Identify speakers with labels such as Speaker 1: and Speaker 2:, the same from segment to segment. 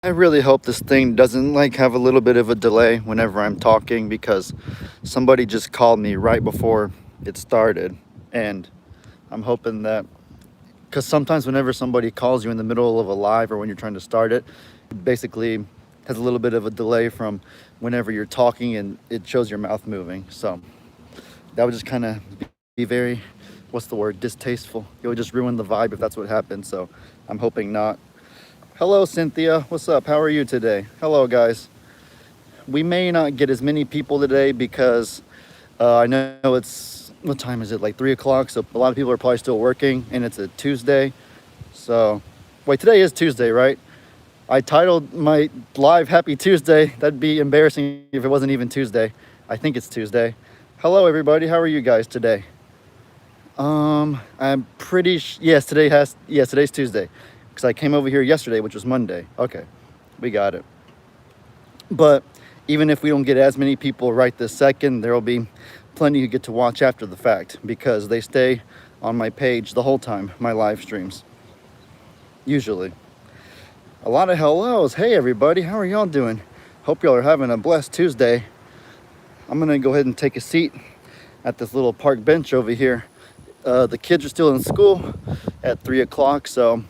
Speaker 1: I really hope this thing doesn't like have a little bit of a delay whenever I'm talking because somebody just called me right before it started. And I'm hoping that because sometimes whenever somebody calls you in the middle of a live or when you're trying to start it, it basically has a little bit of a delay from whenever you're talking and it shows your mouth moving. So that would just kind of be very, what's the word, distasteful. It would just ruin the vibe if that's what happened. So I'm hoping not. Hello, Cynthia. What's up? How are you today? Hello, guys. We may not get as many people today because I know it's, what time is it? Like 3 o'clock. So a lot of people are probably still working and it's a Tuesday. So, wait, today is Tuesday, right? I titled my live Happy Tuesday. That'd be embarrassing if it wasn't even Tuesday. I think it's Tuesday. Hello, everybody. How are you guys today? I'm pretty yes, today's Tuesday. Because I came over here yesterday, which was Monday. Okay, we got it. But even if we don't get as many people right this second, there will be plenty who get to watch after the fact because they stay on my page the whole time, my live streams. Usually. A lot of hellos. Hey, everybody. How are y'all doing? Hope y'all are having a blessed Tuesday. I'm going to go ahead and take a seat at this little park bench over here. The kids are still in school at 3 o'clock, so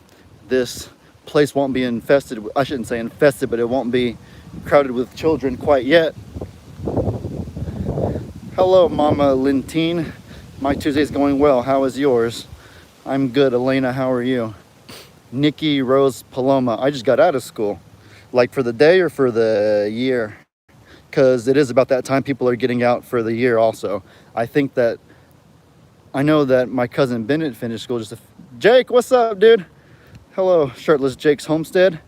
Speaker 1: this place won't be infested. I shouldn't say infested, but it won't be crowded with children quite yet. Hello, Mama Lintine. My Tuesday's going well. How is yours? I'm good. Elena, how are you? Nikki Rose Paloma. I just got out of school. Like for the day or for the year? Because it is about that time people are getting out for the year also. I know that my cousin Bennett finished school Jake, what's up, dude? Hello, Shirtless Jake's Homestead.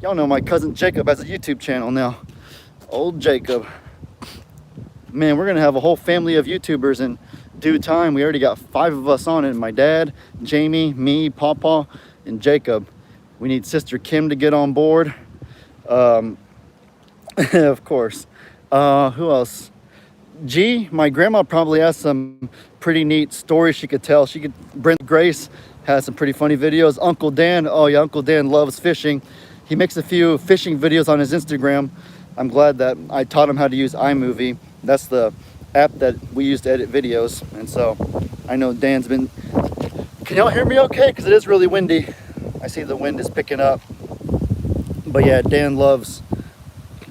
Speaker 1: Y'all know my cousin Jacob has a YouTube channel now. Old Jacob. Man, we're gonna have a whole family of YouTubers in due time. We already got 5 of us on it. My dad, Jamie, me, pawpaw, and Jacob. We need Sister Kim to get on board. Of course. Who else? G, my grandma probably has some pretty neat stories she could tell. Brent Grace has some pretty funny videos. Uncle Dan, oh yeah, Uncle Dan loves fishing. He makes a few fishing videos on his Instagram. I'm glad that I taught him how to use iMovie. That's the app that we use to edit videos. And so I know Dan's been, can y'all hear me okay? Because it is really windy. I see the wind is picking up. But yeah, Dan loves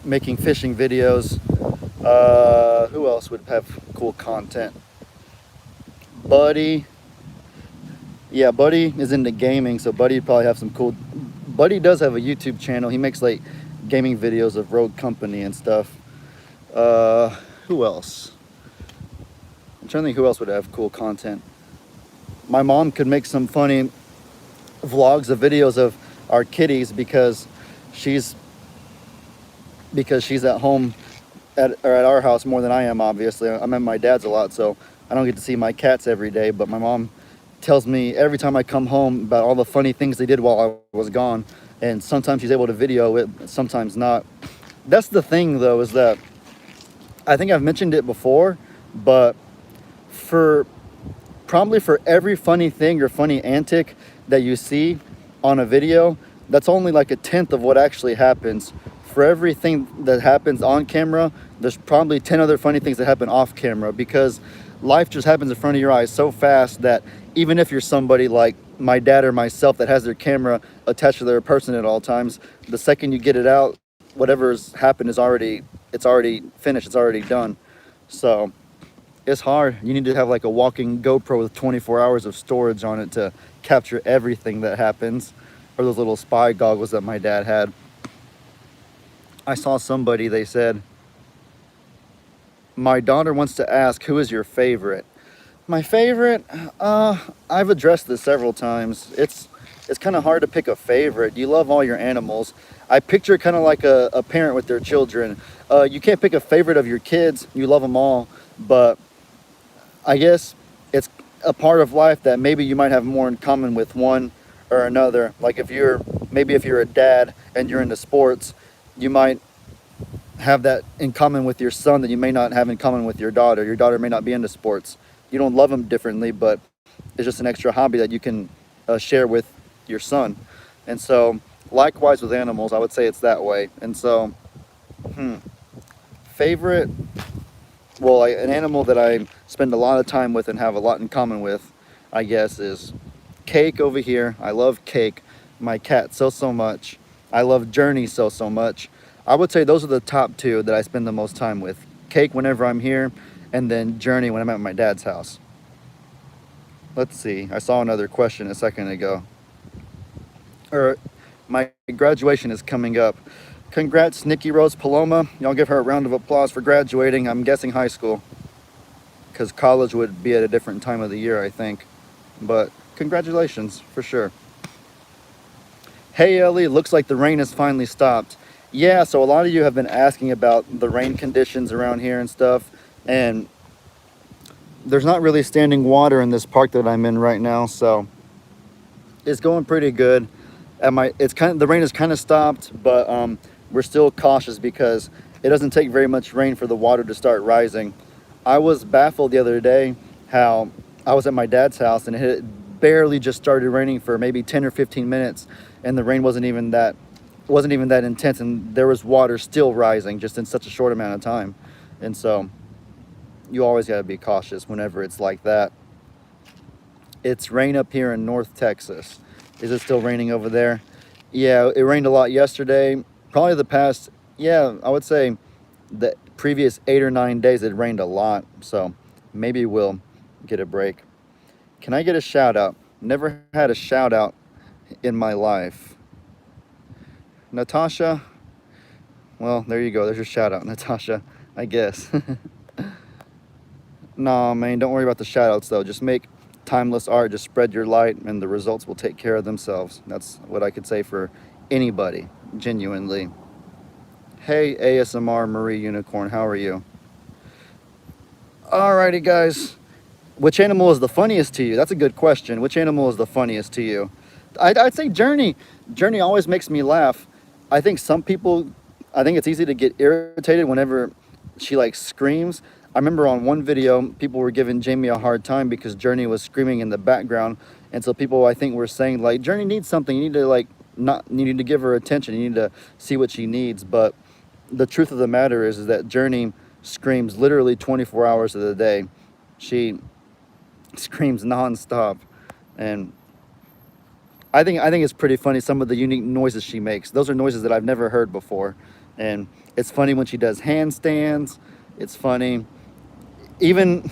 Speaker 1: making fishing videos. Who else would have cool content? Buddy. Yeah, Buddy is into gaming, so Buddy would probably have some cool. Buddy does have a YouTube channel. He makes like gaming videos of Rogue Company and stuff. Who else? I'm trying to think who else would have cool content. My mom could make some funny vlogs of videos of our kitties because she's at home at our house more than I am, obviously. I'm at my dad's a lot, so I don't get to see my cats every day, but my mom tells me every time I come home about all the funny things they did while I was gone, and sometimes she's able to video it, sometimes not. That's the thing, though, is that I think I've mentioned it before, but probably for every funny thing or funny antic that you see on a video, that's only like a tenth of what actually happens. For everything that happens on camera, there's probably 10 other funny things that happen off camera because life just happens in front of your eyes so fast that even if you're somebody like my dad or myself that has their camera attached to their person at all times, the second you get it out, whatever's happened it's already finished, it's already done. So it's hard. You need to have like a walking GoPro with 24 hours of storage on it to capture everything that happens, or those little spy goggles that my dad had. I saw somebody, they said, my daughter wants to ask, who is your favorite? My favorite? I've addressed this several times. It's kind of hard to pick a favorite. You love all your animals. I picture kind of like a parent with their children. You can't pick a favorite of your kids. You love them all. But I guess it's a part of life that maybe you might have more in common with one or another. Like if you're a dad and you're into sports, you might have that in common with your son that you may not have in common with your daughter. Your daughter may not be into sports. You don't love them differently, but it's just an extra hobby that you can share with your son. And so Likewise with animals, I would say it's that way. And so, favorite, well, an animal that I spend a lot of time with and have a lot in common with, I guess, is Cake over here. I love Cake, my cat, so much. I love Journey so much. I would say those are the top two that I spend the most time with. Cake whenever I'm here, and then Journey when I'm at my dad's house. Let's see. I saw another question a second ago. My graduation is coming up. Congrats, Nikki Rose Paloma. Y'all give her a round of applause for graduating. I'm guessing high school, because college would be at a different time of the year, I think. But congratulations, for sure. Hey Ellie, looks like the rain has finally stopped. Yeah, so a lot of you have been asking about the rain conditions around here and stuff, and there's not really standing water in this park that I'm in right now, so it's going pretty good. The rain has kind of stopped, but we're still cautious because it doesn't take very much rain for the water to start rising. I was baffled the other day how I was at my dad's house and it had barely just started raining for maybe 10 or 15 minutes, and the rain wasn't even that intense, and there was water still rising just in such a short amount of time. And so you always got to be cautious whenever it's like that. It's rain up here in North Texas. Is it still raining over there? Yeah, it rained a lot yesterday. Probably the past, yeah, I would say the previous 8 or 9 days it rained a lot. So maybe we'll get a break. Can I get a shout out? Never had a shout out in my life. Natasha? Well, there you go. There's your shout out, Natasha, I guess. Nah, man, don't worry about the shout outs though. Just make timeless art, just spread your light, and the results will take care of themselves. That's what I could say for anybody, genuinely. Hey, ASMR Marie Unicorn, how are you? Alrighty, guys. Which animal is the funniest to you? That's a good question. Which animal is the funniest to you? I'd say Journey. Journey always makes me laugh. I think I think it's easy to get irritated whenever she like screams. I remember on one video, people were giving Jamie a hard time because Journey was screaming in the background. And so people, I think, were saying like, Journey needs something. You need to you need to give her attention. You need to see what she needs. But the truth of the matter is that Journey screams literally 24 hours of the day. She screams nonstop, and I think it's pretty funny some of the unique noises she makes. Those are noises that I've never heard before, and it's funny when she does handstands. It's funny, even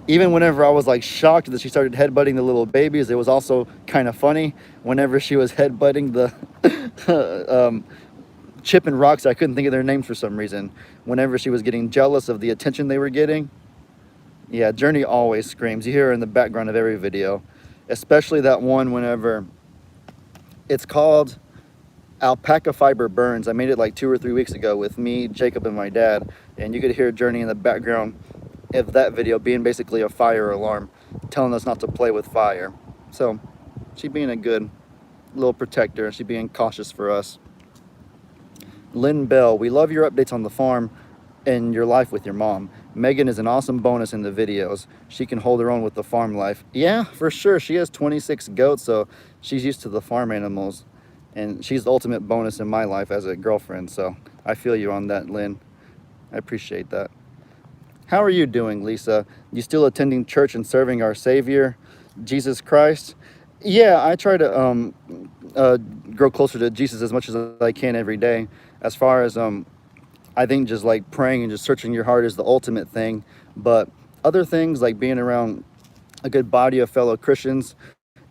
Speaker 1: whenever I was like shocked that she started headbutting the little babies. It was also kind of funny whenever she was headbutting the Chip and Roxy. I couldn't think of their names for some reason. Whenever she was getting jealous of the attention they were getting. Yeah, Journey always screams. You hear her in the background of every video, especially that one whenever it's called Alpaca Fiber Burns. I made it like 2 or 3 weeks ago with me, Jacob, and my dad, and you could hear Journey in the background of that video being basically a fire alarm, telling us not to play with fire. So she being a good little protector, she being cautious for us. Lynn Bell, we love your updates on the farm and your life with your mom. Megan is an awesome bonus in the videos. She can hold her own with the farm life. Yeah, for sure. She has 26 goats, so she's used to the farm animals. And she's the ultimate bonus in my life as a girlfriend, so I feel you on that, Lynn. I appreciate that. How are you doing, Lisa? You still attending church and serving our Savior, Jesus Christ? Yeah, I try to grow closer to Jesus as much as I can every day. As far as I think just like praying and just searching your heart is the ultimate thing. But other things like being around a good body of fellow Christians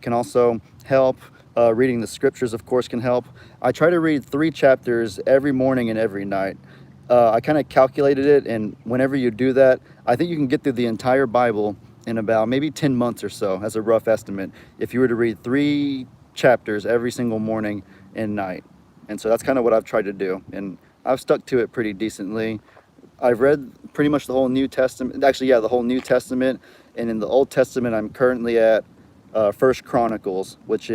Speaker 1: can also help. Reading the scriptures, of course, can help. I try to read 3 chapters every morning and every night. I kind of calculated it, and whenever you do that, I think you can get through the entire Bible in about maybe 10 months or so, as a rough estimate, if you were to read 3 chapters every single morning and night. And so that's kind of what I've tried to do, and I've stuck to it pretty decently. I've read pretty much the whole New Testament. Actually, yeah, the whole New Testament. And in the Old Testament, I'm currently at First Chronicles, which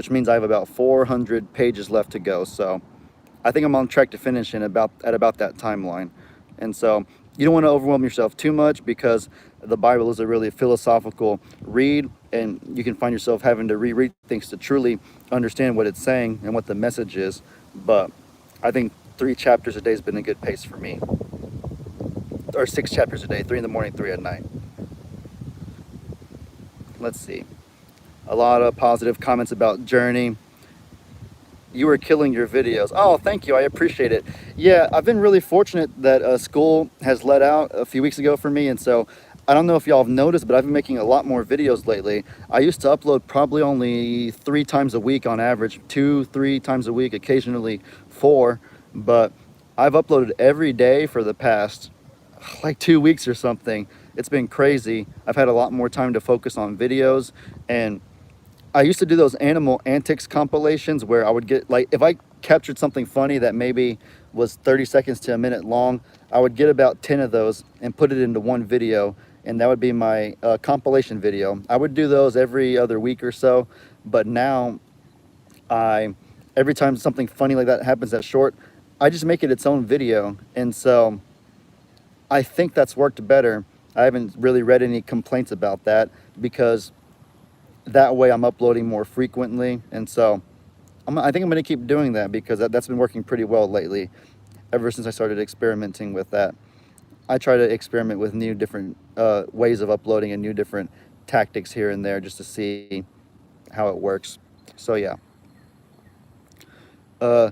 Speaker 1: means I have about 400 pages left to go. So I think I'm on track to finish at about that timeline. And so you don't want to overwhelm yourself too much, because the Bible is a really philosophical read. and you can find yourself having to reread things to truly understand what it's saying and what the message is. But I think 3 chapters a day has been a good pace for me, or 6 chapters a day, 3 in the morning, 3 at night. Let's see. A lot of positive comments about Journey. You were killing your videos. Oh, thank you. I appreciate it. Yeah, I've been really fortunate that school has let out a few weeks ago for me. And so I don't know if y'all have noticed, but I've been making a lot more videos lately. I used to upload probably only 3 times a week on average, 2, 3 times a week, occasionally 4. But I've uploaded every day for the past like 2 weeks or something. It's been crazy. I've had a lot more time to focus on videos, and I used to do those animal antics compilations where I would get, like, if I captured something funny that maybe was 30 seconds to a minute long, I would get about 10 of those and put it into one video, and that would be my compilation video. I would do those every other week or so, but now I, every time something funny like that happens that's short, I just make it its own video. And so I think that's worked better. I haven't really read any complaints about that, because that way I'm uploading more frequently. And so I think I'm going to keep doing that, because that's been working pretty well lately, ever since I started experimenting with that. I try to experiment with new different ways of uploading and new different tactics here and there, just to see how it works. So yeah. uh,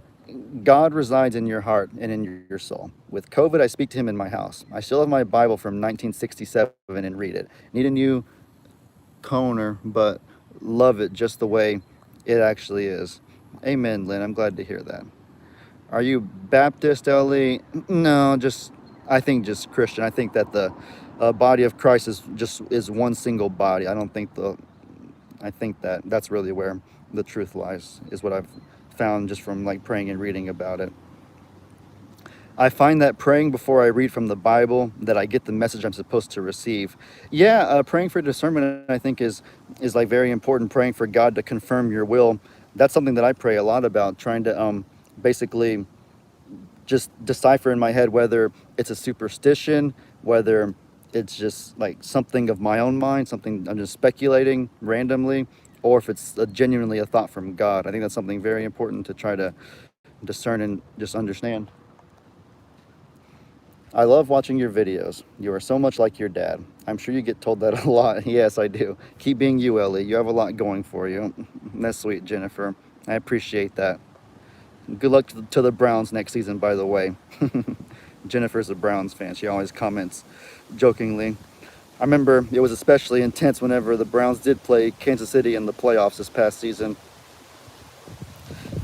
Speaker 1: God resides in your heart and in your soul. With COVID, I speak to him in my house. I still have my Bible from 1967 and read it. Need a new Coner, but love it just the way it actually is. Amen, Lynn. I'm glad to hear that. Are you Baptist, Ellie? No, just, I think just Christian. I think that the body of Christ is one single body. I think that that's really where the truth lies, is what I've found just from like praying and reading about it. I find that praying before I read from the Bible, that I get the message I'm supposed to receive. Yeah, praying for discernment, I think, is like very important. Praying for God to confirm your will. That's something that I pray a lot about, trying to basically just decipher in my head whether it's a superstition, whether it's just like something of my own mind, something I'm just speculating randomly, or if it's genuinely a thought from God. I think that's something very important to try to discern and just understand. I love watching your videos. You are so much like your dad. I'm sure you get told that a lot. Yes, I do. Keep being you, Ellie. You have a lot going for you. That's sweet, Jennifer. I appreciate that. Good luck to the Browns next season, by the way. Jennifer's a Browns fan. She always comments jokingly. I remember it was especially intense whenever the Browns did play Kansas City in the playoffs this past season.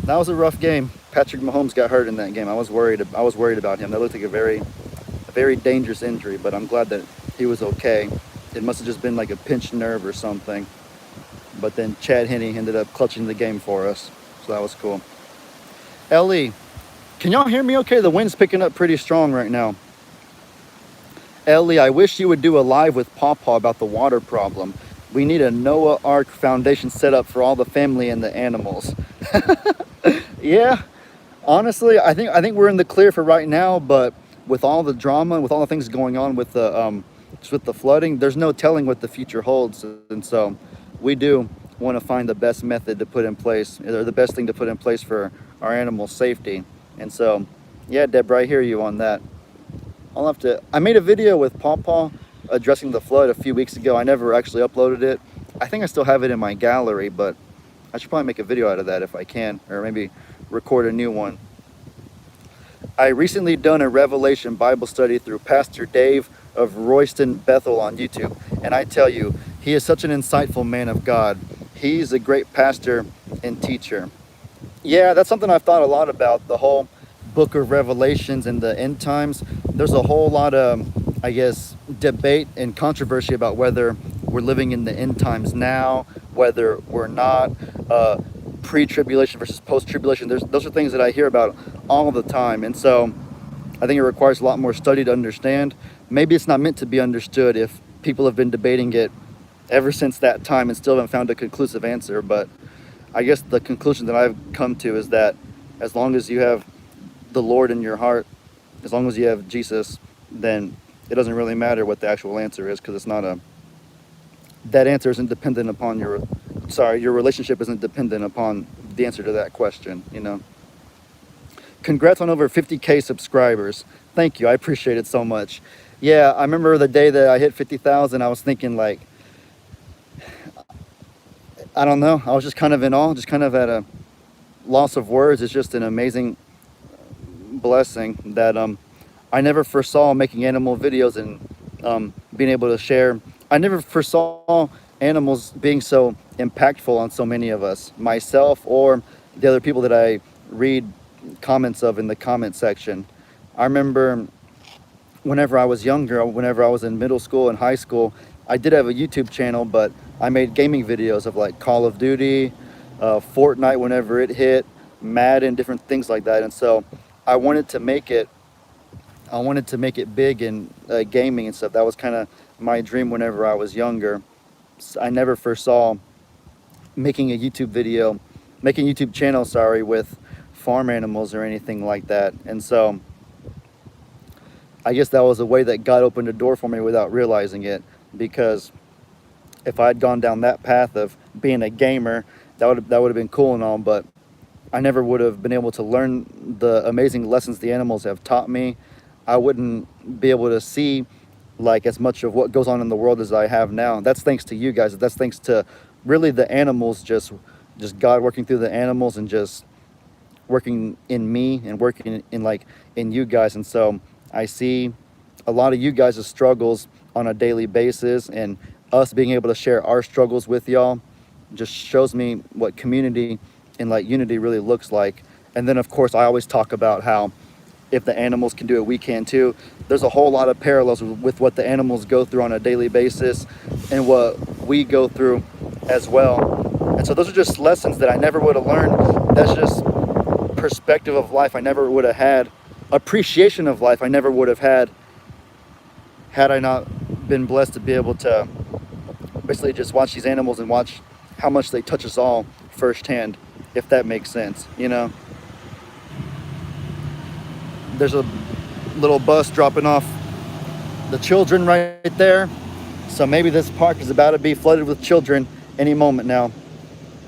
Speaker 1: That was a rough game. Patrick Mahomes got hurt in that game. I was worried about him. That looked like a very dangerous injury, but I'm glad that he was okay. It must have just been like a pinched nerve or something. But then Chad Henne ended up clutching the game for us, so that was cool. Ellie, can y'all hear me okay? The wind's picking up pretty strong right now. Ellie, I wish you would do a live with Pawpaw about the water problem. We need a Noah Ark foundation set up for all the family and the animals. Yeah, honestly, I think we're in the clear for right now, but with all the drama and with all the things going on with the just with the flooding, there's no telling what the future holds. And so we do want to find the best method to put in place, or the best thing to put in place for our animal safety. And so, yeah, Deborah, I hear you on that. I made a video with Pawpaw addressing the flood a few weeks ago. I never actually uploaded it. I think I still have it in my gallery, but I should probably make a video out of that if I can, or maybe record a new one. I recently done a Revelation Bible study through Pastor Dave of Royston, Bethel on YouTube. And I tell you, he is such an insightful man of God. He's a great pastor and teacher. Yeah, that's something I've thought a lot about, the whole book of Revelations and the end times. There's a whole lot of, I guess, debate and controversy about whether we're living in the end times now, whether we're not, pre-tribulation versus post-tribulation. Those are things that I hear about all the time. And so I think it requires a lot more study to understand. Maybe it's not meant to be understood if people have been debating it ever since that time and still haven't found a conclusive answer. But I guess the conclusion that I've come to is that as long as you have the Lord in your heart, as long as you have Jesus, then it doesn't really matter what the actual answer is, because it's not that answer isn't dependent upon your relationship isn't dependent upon the answer to that question, you know. Congrats on over 50K subscribers. Thank you. I appreciate it so much. Yeah, I remember the day that I hit 50,000, I was thinking like, I don't know. I was just kind of in awe, just kind of at a loss of words. It's just an amazing blessing that I never foresaw making animal videos and being able to share. I never foresaw animals being so impactful on so many of us, myself or the other people that I read comments of in the comment section. I remember whenever I was younger, whenever I was in middle school and high school, I did have a YouTube channel, but I made gaming videos of like Call of Duty, Fortnite whenever it hit, Madden, different things like that. And so I wanted to make it, I wanted to make it big in gaming and stuff. That was kind of my dream whenever I was younger. I never foresaw making a YouTube video, making a YouTube channel, sorry, with farm animals or anything like that. And so I guess that was a way that God opened a door for me without realizing it, because if I had gone down that path of being a gamer, that would have been cool and all, but I never would have been able to learn the amazing lessons the animals have taught me. I wouldn't be able to see like as much of what goes on in the world as I have now. That's thanks to you guys. That's thanks to really the animals, just God working through the animals and just working in me and working in like in you guys. And so I see a lot of you guys' struggles on a daily basis, and us being able to share our struggles with y'all just shows me what community and like unity really looks like. And then of course I always talk about how if the animals can do it, we can too. There's a whole lot of parallels with what the animals go through on a daily basis and what we go through as well. And so those are just lessons that I never would have learned. That's just perspective of life I never would have had, appreciation of life I never would have had I not been blessed to be able to basically just watch these animals and watch how much they touch us all firsthand, if that makes sense, you know. There's a little bus dropping off the children right there, so maybe this park is about to be flooded with children any moment now.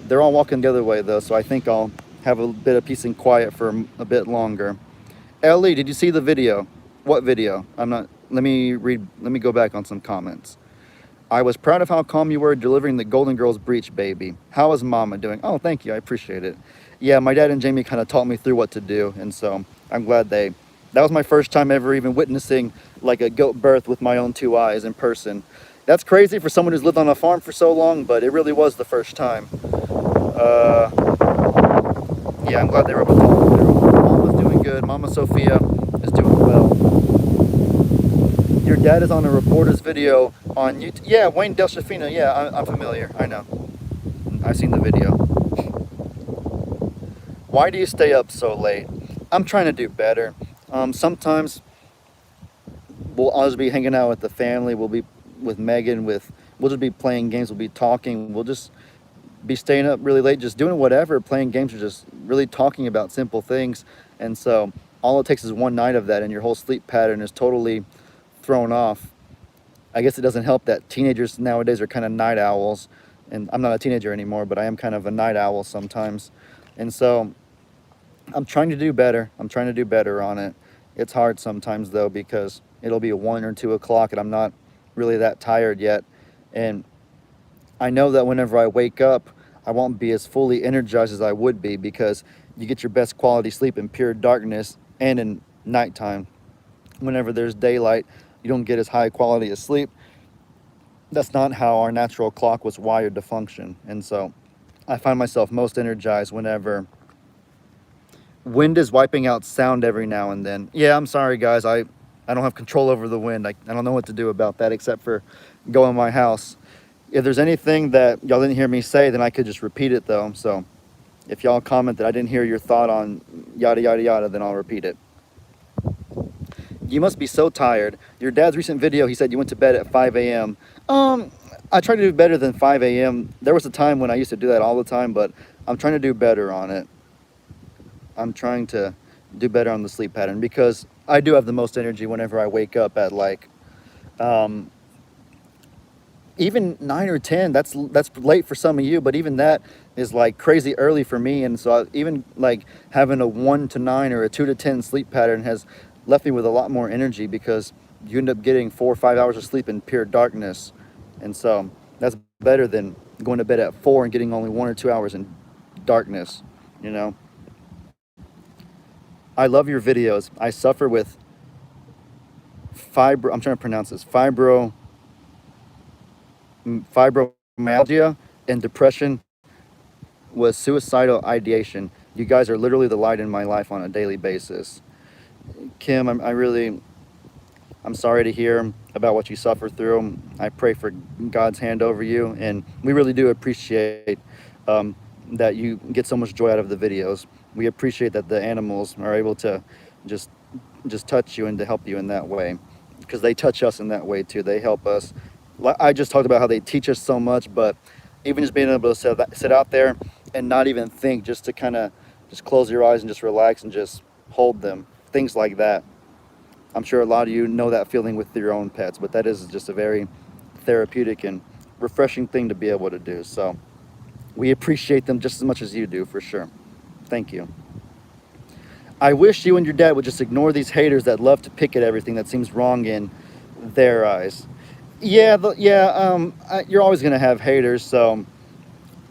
Speaker 1: They're all walking the other way though, so I think I'll have a bit of peace and quiet for a bit longer. Ellie, did you see the video? What video? I'm not, let me go back on some comments. I was proud of how calm you were delivering the Golden Girls breech, baby. How is mama doing? Oh, thank you, I appreciate it. Yeah, my dad and Jamie kind of taught me through what to do, and so I'm glad that was my first time ever even witnessing like a goat birth with my own two eyes in person. That's crazy for someone who's lived on a farm for so long, but it really was the first time. Yeah, I'm glad they were able to talk me through. Mama's doing good. Mama Sophia is doing well. Your dad is on a reporter's video on YouTube. Yeah, Wayne Del Shafino. Yeah, I'm familiar. I know. I've seen the video. Why do you stay up so late? I'm trying to do better. Sometimes I'll just be hanging out with the family. We'll be with Megan. We'll just be playing games. We'll be talking. We'll just be staying up really late, just doing whatever, playing games, or just really talking about simple things. And so all it takes is one night of that, and your whole sleep pattern is totally thrown off. I guess it doesn't help that teenagers nowadays are kind of night owls, and I'm not a teenager anymore, but I am kind of a night owl sometimes. And so I'm trying to do better. I'm trying to do better on it. It's hard sometimes though, because it'll be 1 or 2 o'clock and I'm not really that tired yet. And I know that whenever I wake up, I won't be as fully energized as I would be, because you get your best quality sleep in pure darkness and in nighttime. Whenever there's daylight, you don't get as high quality of sleep. That's not how our natural clock was wired to function. And so I find myself most energized whenever wind is wiping out sound every now and then. Yeah, I'm sorry guys, I don't have control over the wind. I don't know what to do about that except for go in my house. If there's anything that y'all didn't hear me say, then I could just repeat it though. So if y'all comment that I didn't hear your thought on yada yada yada, then I'll repeat it. You must be so tired. Your dad's recent video, he said you went to bed at 5 a.m. I try to do better than 5 a.m. There was a time when I used to do that all the time, but I'm trying to do better on it. I'm trying to do better on the sleep pattern, because I do have the most energy whenever I wake up at like even 9 or 10, that's late for some of you, but even that is like crazy early for me. And so even like having a 1 to 9 or a 2 to 10 sleep pattern has left me with a lot more energy, because you end up getting 4 or 5 hours of sleep in pure darkness. And so that's better than going to bed at 4 and getting only 1 or 2 hours in darkness, you know. I love your videos. I suffer with I'm trying to pronounce this, fibromyalgia and depression with suicidal ideation. You guys are literally the light in my life on a daily basis. Kim, I'm sorry to hear about what you suffer through. I pray for God's hand over you, and we really do appreciate um, that you get so much joy out of the videos. We appreciate that the animals are able to just just touch you and to help you in that way, because they touch us in that way too. They help us. I just talked about how they teach us so much, but even just being able to sit out there and not even think, just to kind of just close your eyes and just relax and just hold them, things like that. I'm sure a lot of you know that feeling with your own pets, but that is just a very therapeutic and refreshing thing to be able to do. So we appreciate them just as much as you do, for sure. Thank you. I wish you and your dad would just ignore these haters that love to pick at everything that seems wrong in their eyes. Yeah, you're always gonna have haters. So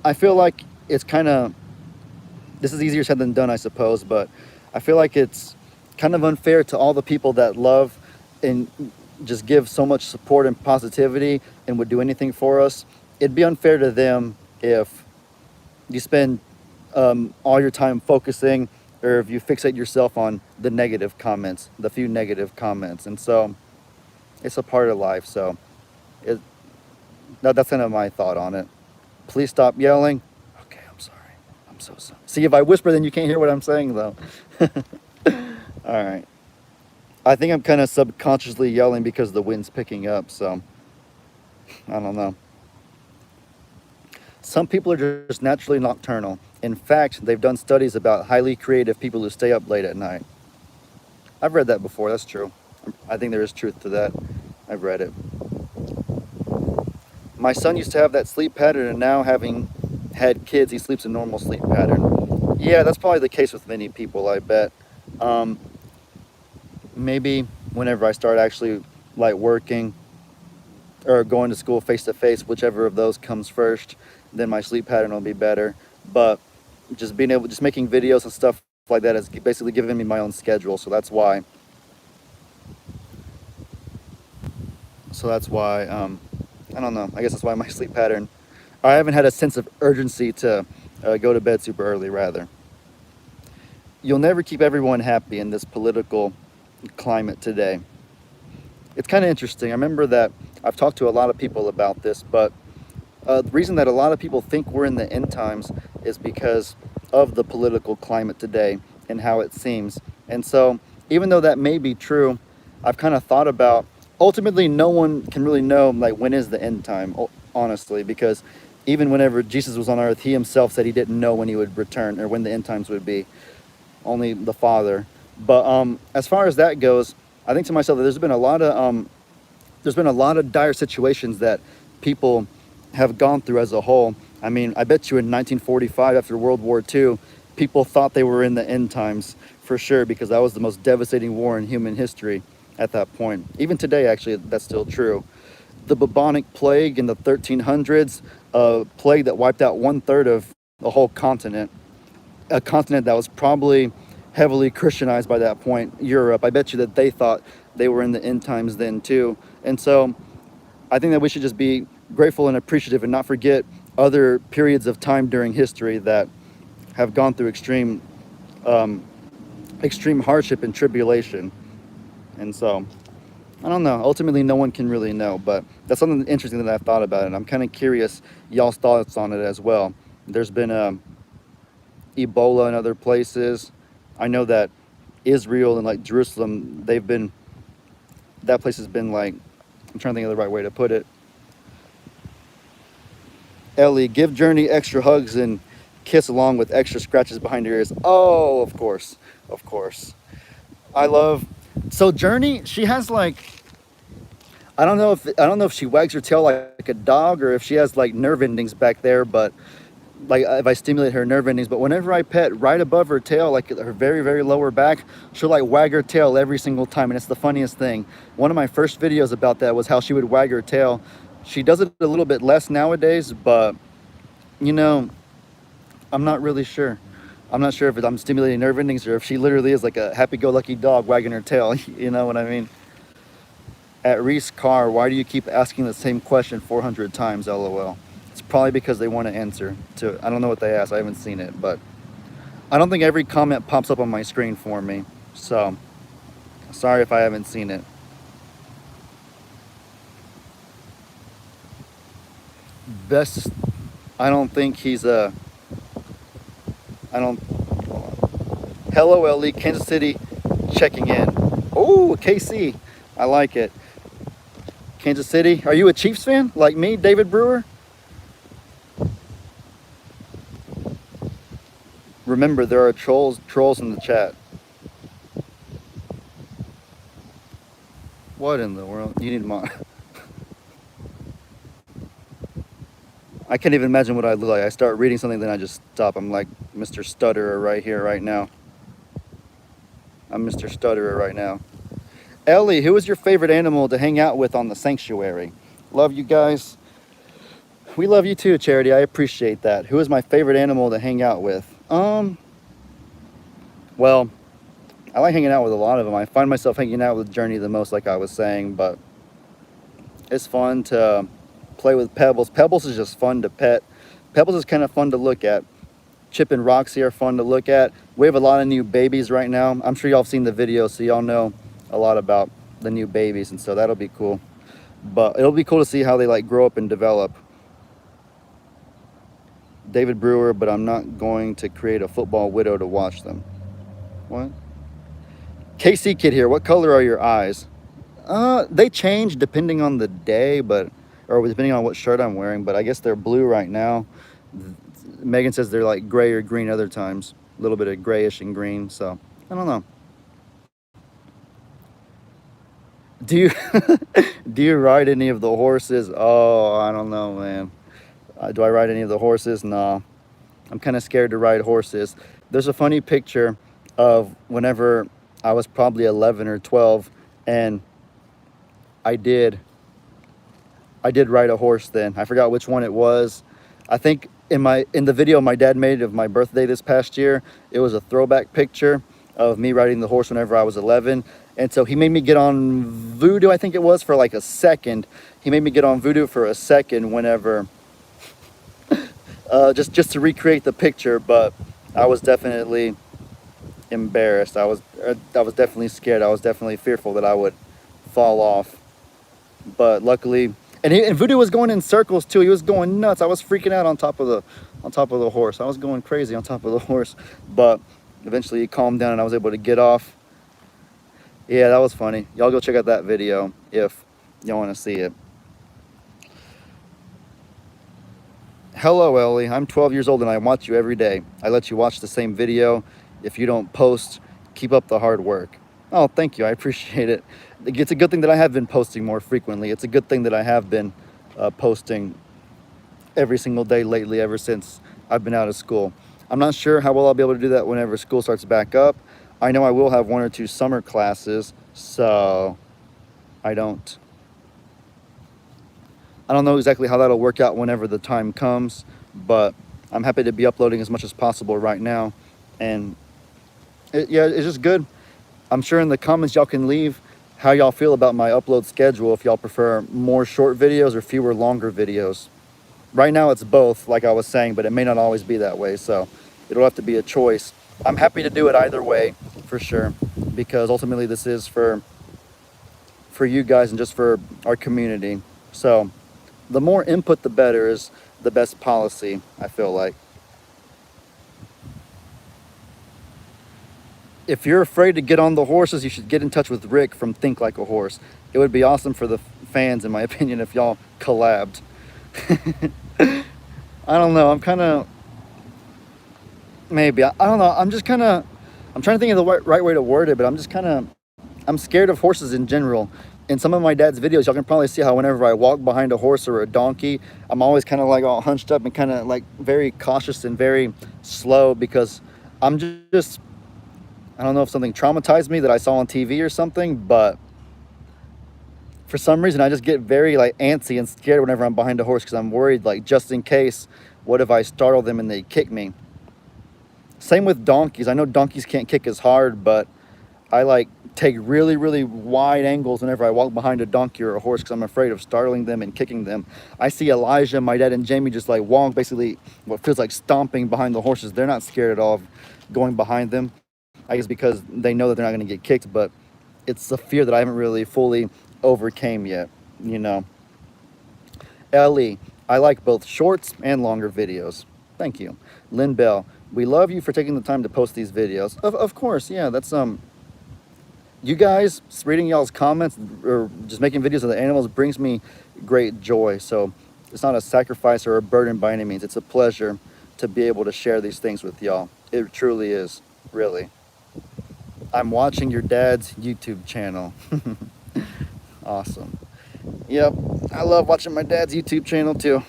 Speaker 1: I feel like it's kind of, this is easier said than done, I suppose, but I feel like it's kind of unfair to all the people that love and just give so much support and positivity and would do anything for us. It'd be unfair to them if you spend all your time focusing, or if you fixate yourself on the negative comments, the few negative comments. And so it's a part of life. So it, that's kind of my thought on it. Please stop yelling. Okay, I'm sorry. I'm so sorry. See, if I whisper, then you can't hear what I'm saying, though. All right. I think I'm kind of subconsciously yelling because the wind's picking up. So I don't know. Some people are just naturally nocturnal. In fact, they've done studies about highly creative people who stay up late at night. I've read that before. That's true. I think there is truth to that. I've read it. My son used to have that sleep pattern, and now, having had kids, he sleeps a normal sleep pattern. Yeah, that's probably the case with many people, I bet. Um, Maybe whenever I start actually like working or going to school face to face, whichever of those comes first, then my sleep pattern will be better. But just making videos and stuff like that has basically given me my own schedule. So that's why. I don't know. I guess that's why my sleep pattern. I haven't had a sense of urgency to go to bed super early. Rather, you'll never keep everyone happy in this political climate today. It's kind of interesting. I remember that I've talked to a lot of people about this, but the reason that a lot of people think we're in the end times is because of the political climate today and how it seems. And so, even though that may be true, I've kind of thought about, ultimately no one can really know like when is the end time, honestly, because even whenever Jesus was on earth, he himself said he didn't know when he would return or when the end times would be. Only the Father. But as far as that goes, I think to myself that there's been a lot of dire situations that people have gone through as a whole. I mean, I bet you in 1945, after World War II, people thought they were in the end times for sure, because that was the most devastating war in human history at that point. Even today, actually, that's still true. The bubonic plague in the 1300s, a plague that wiped out 1/3 of the whole continent, a continent that was probably heavily Christianized by that point, Europe. I bet you that they thought they were in the end times then too. And so I think that we should just be grateful and appreciative and not forget other periods of time during history that have gone through extreme hardship and tribulation. And so I don't know. Ultimately, no one can really know, but that's something interesting that I've thought about, and I'm kind of curious y'all's thoughts on it as well. There's been Ebola in other places. I know that Israel and like Jerusalem, that place has been like, I'm trying to think of the right way to put it. Ellie, give Journey extra hugs and kiss along with extra scratches behind your ears. Oh, of course. Of course. So Journey, she has like, I don't know if she wags her tail like a dog or if she has like nerve endings back there, but like if I stimulate her nerve endings. But whenever I pet right above her tail, like her very, very lower back, she'll like wag her tail every single time. And it's the funniest thing. One of my first videos about that was how she would wag her tail. She does it a little bit less nowadays, but you know, I'm not really sure. I'm not sure if I'm stimulating nerve endings or if she literally is like a happy-go-lucky dog wagging her tail. You know what I mean? At Reese Carr, why do you keep asking the same question 400 times, LOL? It's probably because they want to answer to it. I don't know what they asked. I haven't seen it, but I don't think every comment pops up on my screen for me. So, sorry if I haven't seen it. Best, I don't think he's a, I don't, hello Ellie, Kansas City checking in. Oh, KC, I like it. Kansas City, are you a Chiefs fan like me, David Brewer? Remember, there are trolls in the chat. What in the world? You need more. I can't even imagine what I look like. I start reading something, then I just stop. I'm like Mr. Stutterer right here, right now. I'm Mr. Stutterer right now. Ellie, who is your favorite animal to hang out with on the sanctuary? Love you guys. We love you too, Charity. I appreciate that. Who is my favorite animal to hang out with? Well, I like hanging out with a lot of them. I find myself hanging out with Journey the most, like I was saying, but it's fun to play with Pebbles. Pebbles is just fun to pet. Pebbles is kind of fun to look at. Chip and Roxy are fun to look at. We have a lot of new babies right now. I'm sure y'all have seen the video, so y'all know a lot about the new babies, and so that'll be cool. But it'll be cool to see how they like grow up and develop. David Brewer, but I'm not going to create a football widow to watch them. What? KC Kid here. What color are your eyes? They change depending on the day, or depending on what shirt I'm wearing, but I guess they're blue right now. Megan says they're like gray or green other times. A little bit of grayish and green, so I don't know. Do you do you ride any of the horses? Oh, I don't know, man. Do I ride any of the horses? No. I'm kind of scared to ride horses. There's a funny picture of whenever I was probably 11 or 12, and I did ride a horse then. I forgot which one it was. I think in the video my dad made of my birthday this past year, it was a throwback picture of me riding the horse whenever I was 11. And so he made me get on Voodoo, I think it was, for like a second. He made me get on Voodoo for a second whenever, just to recreate the picture, but I was definitely embarrassed. I was definitely scared. I was definitely fearful that I would fall off. But luckily, and Voodoo was going in circles too. He was going nuts. I was freaking out on top of the horse. I was going crazy on top of the horse. But eventually he calmed down and I was able to get off. Yeah, that was funny. Y'all go check out that video if y'all want to see it. Hello, Ellie. I'm 12 years old and I watch you every day. I let you watch the same video. If you don't post, keep up the hard work. Oh, thank you. I appreciate it. It's a good thing that I have been posting more frequently. It's a good thing that I have been posting every single day lately ever since I've been out of school. I'm not sure how well I'll be able to do that whenever school starts back up. I know I will have 1 or 2 summer classes, so I don't know exactly how that'll work out whenever the time comes, but I'm happy to be uploading as much as possible right now. And yeah, it's just good. I'm sure in the comments y'all can leave how y'all feel about my upload schedule, if y'all prefer more short videos or fewer longer videos. Right now it's both, like I was saying, but it may not always be that way, so it'll have to be a choice. I'm happy to do it either way, for sure, because ultimately this is for you guys and just for our community. So the more input, the better is the best policy, I feel like. If you're afraid to get on the horses, you should get in touch with Rick from Think Like a Horse. It would be awesome for the fans, in my opinion, if y'all collabed. I don't know. I'm kind of... Maybe. I don't know. I'm just kind of... I'm trying to think of the right way to word it, but I'm just kind of... I'm scared of horses in general in some of my dad's videos, y'all can probably see how whenever I walk behind a horse or a donkey, I'm always kind of like all hunched up and kind of like very cautious and very slow because I'm just, I don't know if something traumatized me that I saw on TV or something, but for some reason I just get very like antsy and scared whenever I'm behind a horse because I'm worried, like, just in case, what if I startle them and they kick me? Same with donkeys. I know donkeys can't kick as hard, but I like take really, really wide angles whenever I walk behind a donkey or a horse because I'm afraid of startling them and kicking them. I see Elijah, my dad, and Jamie just like walk, basically what feels like stomping behind the horses. They're not scared at all of going behind them. I guess because they know that they're not going to get kicked, but it's a fear that I haven't really fully overcame yet, you know. Ellie, I like both shorts and longer videos. Thank you. Lynn Bell, we love you for taking the time to post these videos. Of course, yeah, that's you guys reading y'all's comments or just making videos of the animals brings me great joy. So it's not a sacrifice or a burden by any means. It's a pleasure to be able to share these things with y'all. It truly is, really. I'm watching your dad's YouTube channel. Awesome. Yep, I love watching my dad's YouTube channel too.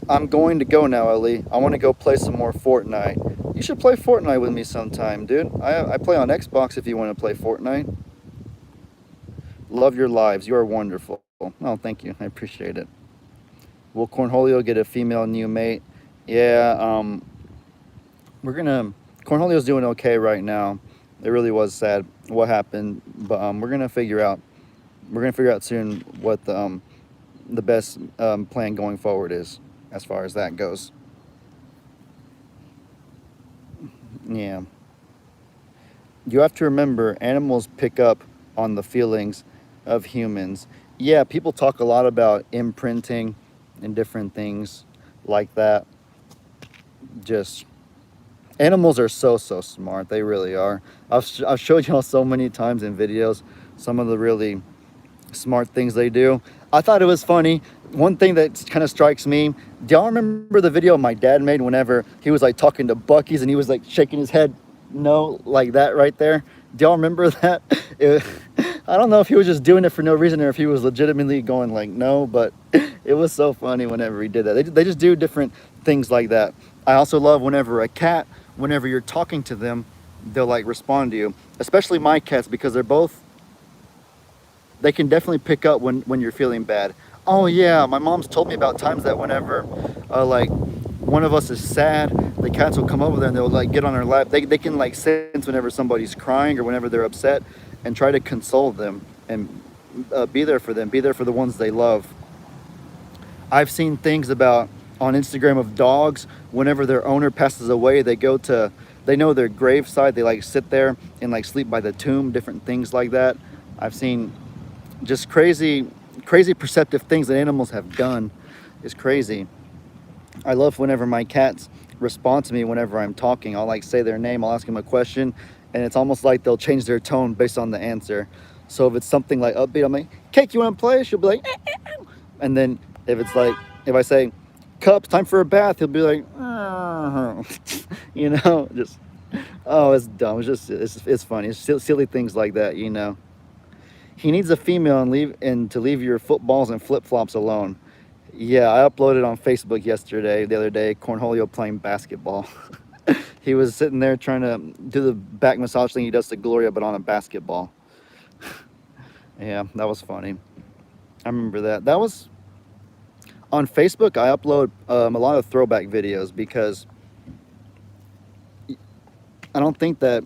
Speaker 1: I'm going to go now, Ellie. I want to go play some more Fortnite. You should play Fortnite with me sometime, dude. I play on Xbox if you want to play Fortnite. Love your lives. You are wonderful. Oh, thank you. I appreciate it. Will Cornholio get a female new mate? Yeah, we're gonna. Cornholio's doing okay right now. It really was sad what happened, but we're gonna figure out. We're gonna figure out soon what the best plan going forward is as far as that goes. Yeah. You have to remember, animals pick up on the feelings of humans. Yeah, people talk a lot about imprinting and different things like that. Just animals are so smart. They really are. I've showed y'all so many times in videos some of the really smart things they do. I thought it was funny. One thing that kind of strikes me, do y'all remember the video my dad made whenever he was like talking to Bucky's and he was like shaking his head no like that right there? Do y'all remember that? It, I don't know if he was just doing it for no reason or if he was legitimately going like no, but it was so funny whenever he did that. They just do different things like that. I also love whenever a cat, whenever you're talking to them, they'll like respond to you, especially my cats because they can definitely pick up when you're feeling bad. Oh yeah, my mom's told me about times that whenever like one of us is sad, the cats will come over there and they'll like get on our lap. They can like sense whenever somebody's crying or whenever they're upset and try to console them and be there for them, be there for the ones they love. I've seen things about on Instagram of dogs, whenever their owner passes away, they know their graveside, they like sit there and like sleep by the tomb, different things like that. I've seen just crazy perceptive things that animals have done. Is crazy. I love whenever my cats respond to me whenever I'm talking. I'll like say their name, I'll ask them a question, and it's almost like they'll change their tone based on the answer. So if it's something like upbeat, I'm like, Cake, you want to play? She'll be like, and then if it's like, if I say, Cups, time for a bath, he'll be like, you know, just, oh, it's dumb. It's funny. It's silly things like that, you know. He needs a female and to leave your footballs and flip-flops alone. Yeah, I uploaded on Facebook the other day, Cornholio playing basketball. He was sitting there trying to do the back massage thing he does to Gloria, but on a basketball. Yeah, that was funny. I remember that. That was on Facebook. I upload a lot of throwback videos because I don't think that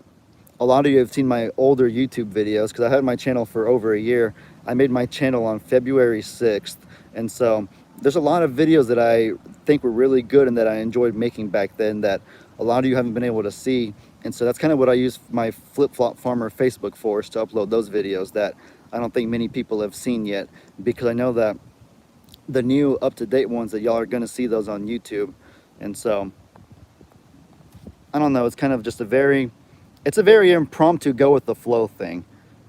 Speaker 1: a lot of you have seen my older YouTube videos because I had my channel for over a year. I made my channel on February 6th. And so there's a lot of videos that I think were really good and that I enjoyed making back then that a lot of you haven't been able to see. And so that's kind of what I use my Flip-Flop Farmer Facebook for, is to upload those videos that I don't think many people have seen yet, because I know that the new up-to-date ones that y'all are going to see those on YouTube. And so I don't know, it's kind of just it's a very impromptu go with the flow thing.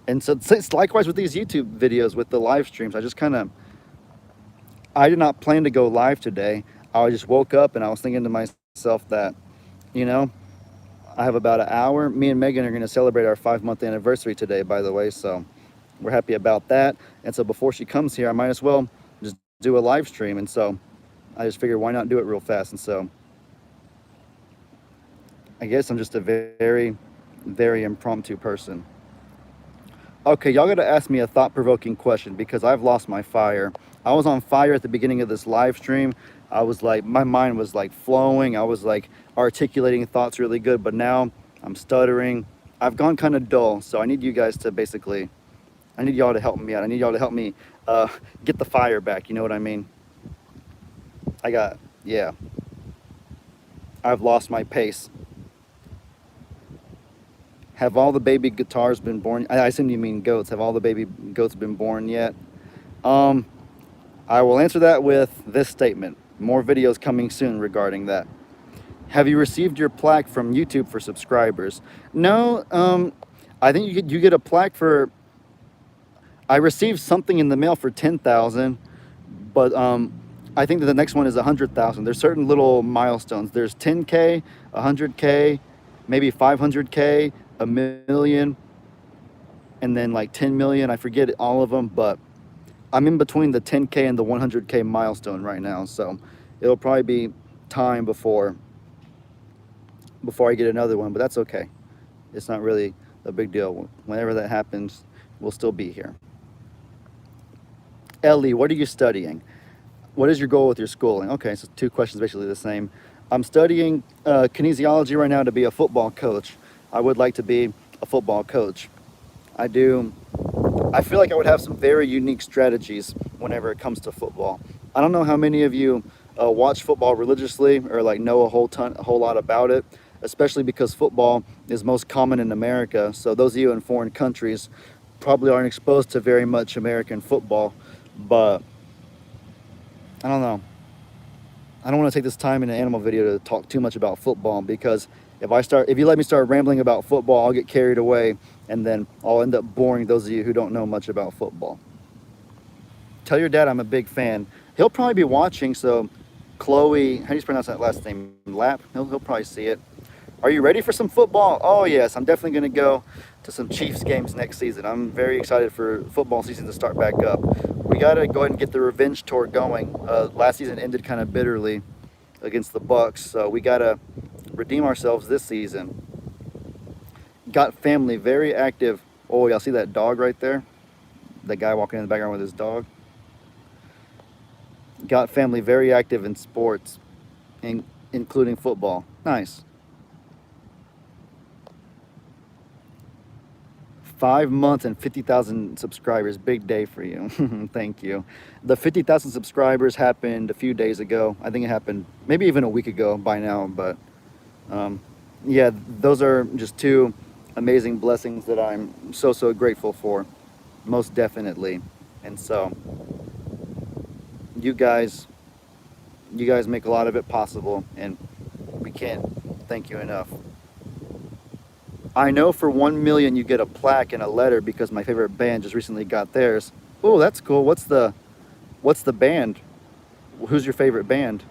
Speaker 1: And so it's likewise with these YouTube videos with the live streams. I did not plan to go live today. I just woke up and I was thinking to myself that, you know, I have about an hour. Me and Megan are going to celebrate our 5-month anniversary today, by the way. So we're happy about that. And so before she comes here, I might as well just do a live stream. And so I just figured, why not do it real fast? And so I guess I'm just a very, very impromptu person. Okay, y'all got to ask me a thought-provoking question because I've lost my fire. I was on fire at the beginning of this live stream. I was like, my mind was like flowing. I was like articulating thoughts really good, but now I'm stuttering. I've gone kind of dull, so I need you guys to basically, I need y'all to help me out. I need y'all to help me uh, get the fire back. You know what I mean? Yeah, I've lost my pace. Have all the baby guitars been born? I assume you mean goats. Have all the baby goats been born yet? Um, I will answer that with this statement. More videos coming soon regarding that. Have you received your plaque from YouTube for subscribers? No, I think you get a plaque for. I received something in the mail for 10,000, but I think that the next one is 100,000. There's certain little milestones. There's 10K, 100K, maybe 500K, a million, and then like 10 million. I forget all of them, but I'm in between the 10K and the 100K milestone right now. So it'll probably be time before I get another one, but that's okay. It's not really a big deal. Whenever that happens, we'll still be here. Ellie, what are you studying? What is your goal with your schooling? Okay, so two questions basically the same. I'm studying kinesiology right now to be a football coach. I would like to be a football coach. I do. I feel like I would have some very unique strategies whenever it comes to football. I don't know how many of you watch football religiously or like know a whole lot about it, especially because football is most common in America. So those of you in foreign countries probably aren't exposed to very much American football, but I don't know. I don't want to take this time in an animal video to talk too much about football because if you let me start rambling about football, I'll get carried away and then I'll end up boring those of you who don't know much about football. Tell your dad I'm a big fan. He'll probably be watching, so Chloe, how do you pronounce that last name? Lap? He'll probably see it. Are you ready for some football? Oh yes, I'm definitely going to go to some Chiefs games next season. I'm very excited for football season to start back up. We got to go ahead and get the revenge tour going. Last season ended kind of bitterly against the Bucks, so we got to redeem ourselves this season. Got family very active. Oh, y'all see that dog right there? The guy walking in the background with his dog. Got family very active in sports, including football. Nice. 5 months and 50,000 subscribers. Big day for you. Thank you. The 50,000 subscribers happened a few days ago. I think it happened maybe even a week ago by now. But yeah, those are just two amazing blessings that I'm so grateful for. Most definitely. And so you guys make a lot of it possible, and we can't thank you enough. I know for 1 million you get a plaque and a letter because my favorite band just recently got theirs. Oh, that's cool. What's the band? Who's your favorite band?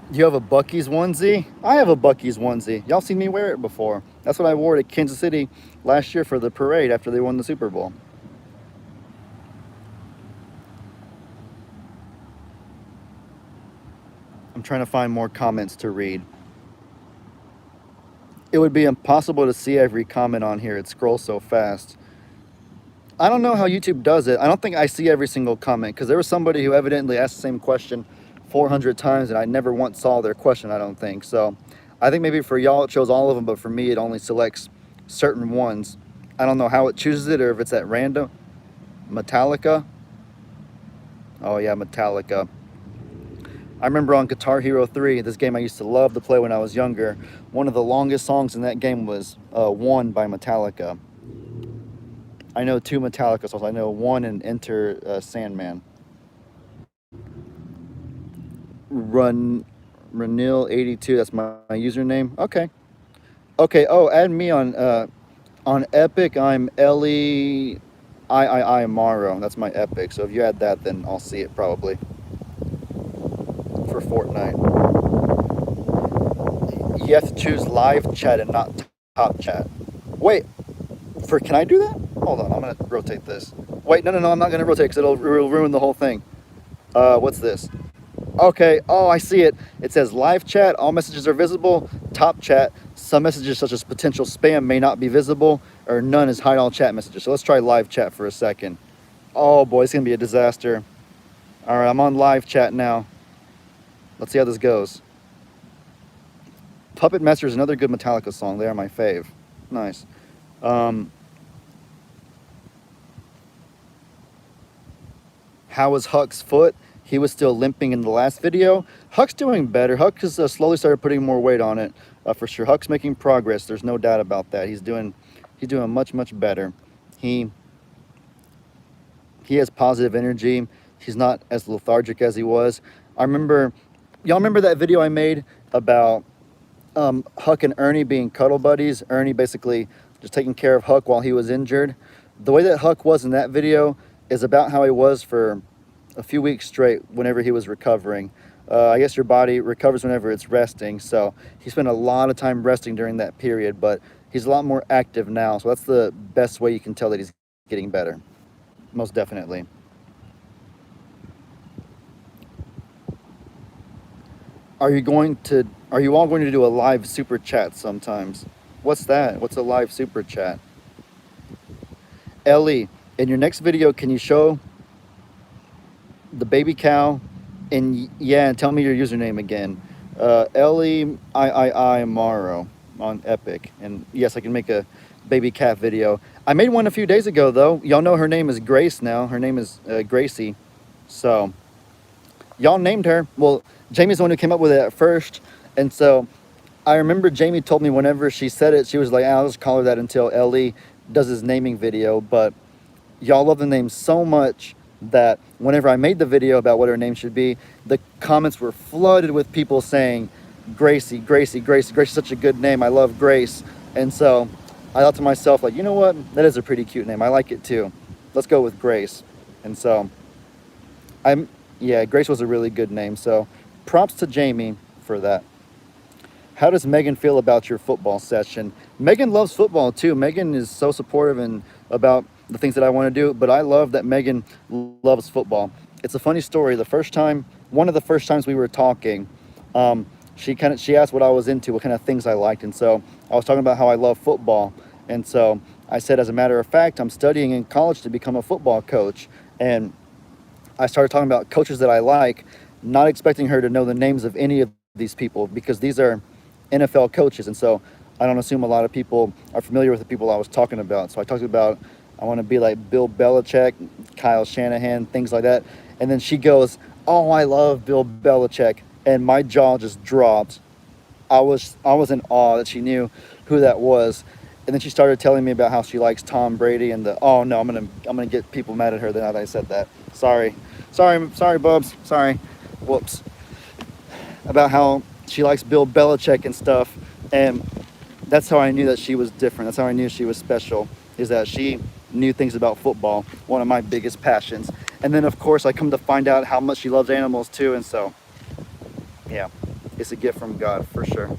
Speaker 1: You have a Buc-ee's onesie? I have a Buc-ee's onesie. Y'all seen me wear it before. That's what I wore to Kansas City last year for the parade after they won the Super Bowl. I'm trying to find more comments to read. It would be impossible to see every comment on here. It scrolls so fast. I don't know how YouTube does it. I don't think I see every single comment because there was somebody who evidently asked the same question 400 times and I never once saw their question, I don't think. So I think maybe for y'all it shows all of them, but for me it only selects certain ones. I don't know how it chooses it or if it's at random. Metallica? Oh yeah, Metallica. I remember on Guitar Hero 3, this game I used to love to play when I was younger, one of the longest songs in that game was One by Metallica. I know 2 Metallica songs. I know One and Enter Sandman. Renil82, that's my username. Okay. Okay, oh, add me on Epic. I'm Ellie I Maro. That's my Epic. So if you add that, then I'll see it probably for Fortnite. You have to choose live chat and not top chat. Wait, can I do that? Hold on, I'm gonna rotate this. Wait, no, I'm not gonna rotate because it'll ruin the whole thing. What's this? Okay, oh, I see it. It says live chat, all messages are visible. Top chat, some messages such as potential spam may not be visible, or none is hide all chat messages. So let's try live chat for a second. Oh boy, it's gonna be a disaster. All right, I'm on live chat now. Let's see how this goes. Puppet Master is another good Metallica song. They are my fave. Nice. How was Huck's foot? He was still limping in the last video. Huck's doing better. Huck has slowly started putting more weight on it, for sure. Huck's making progress. There's no doubt about that. He's doing much better. He has positive energy. He's not as lethargic as he was. Y'all remember that video I made about Huck and Ernie being cuddle buddies? Ernie basically just taking care of Huck while he was injured. The way that Huck was in that video is about how he was for a few weeks straight whenever he was recovering. I guess your body recovers whenever it's resting, so he spent a lot of time resting during that period, but he's a lot more active now, so that's the best way you can tell that he's getting better. Most definitely. Are you all going to do a live super chat sometimes? What's that? What's a live super chat? Ellie, in your next video, can you show the baby cow? And yeah, tell me your username again. Ellie I Morrow on Epic. And yes, I can make a baby cat video. I made one a few days ago though. Y'all know her name is Grace now. Her name is Gracie. So y'all named her. Well, Jamie's the one who came up with it at first. And so I remember Jamie told me whenever she said it, she was like, I'll just call her that until Ellie does his naming video. But y'all love the name so much that whenever I made the video about what her name should be, the comments were flooded with people saying, Gracie, Gracie, Gracie, Gracie's such a good name. I love Grace. And so I thought to myself, like, you know what? That is a pretty cute name. I like it too. Let's go with Grace. And so yeah, Grace was a really good name. So props to Jamie for that. How does Megan feel about your football session? Megan loves football too. Megan is so supportive and about the things that I want to do, but I love that Megan loves football. It's a funny story. One of the first times we were talking, she asked what I was into, what kind of things I liked, and so I was talking about how I love football, and so I said, as a matter of fact, I'm studying in college to become a football coach, and I started talking about coaches that I like, not expecting her to know the names of any of these people because these are NFL coaches, and so I don't assume a lot of people are familiar with the people I was talking about. So I talked about I want to be like Bill Belichick, Kyle Shanahan, things like that. And then she goes, oh, I love Bill Belichick. And my jaw just dropped. I was in awe that she knew who that was. And then she started telling me about how she likes Tom Brady and oh no, I'm gonna get people mad at her now that I said that. Sorry, Bubs. Sorry. Whoops. About how she likes Bill Belichick and stuff. And that's how I knew that she was different. That's how I knew she was special, is that she knew things about football, one of my biggest passions. And then of course I come to find out how much she loves animals too, and so yeah, it's a gift from God for sure.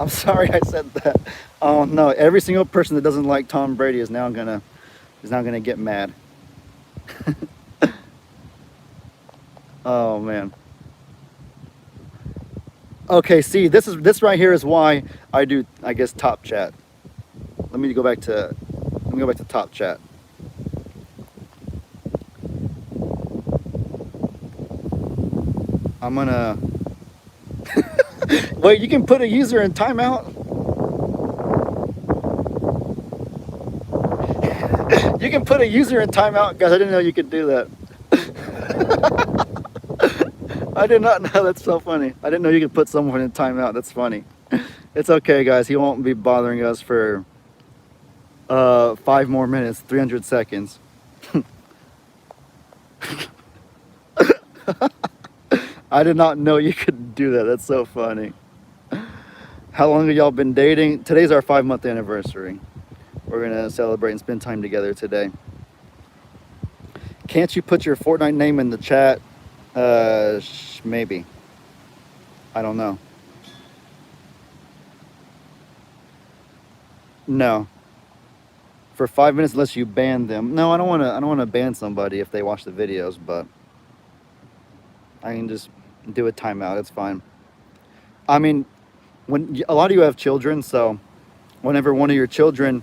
Speaker 1: I'm sorry I said that. Oh no, every single person that doesn't like Tom Brady is now gonna get mad. Oh man. Okay, see, this right here is why I do, I guess, top chat. Let me go back to top chat. I'm gonna wait, you can put a user in timeout? You can put a user in timeout? Guys, I didn't know you could do that. I did not know. That's so funny. I didn't know you could put someone in timeout. That's funny. It's okay, guys. He won't be bothering us for 5 more minutes, 300 seconds. I did not know you could do that. That's so funny. How long have y'all been dating? Today's our 5-month anniversary. We're gonna celebrate and spend time together today. Can't you put your Fortnite name in the chat? Maybe. I don't know. No, for 5 minutes unless you ban them. No, I don't want to. I don't want to ban somebody if they watch the videos, but I can just do a timeout. It's fine. I mean, when a lot of you have children, so whenever one of your children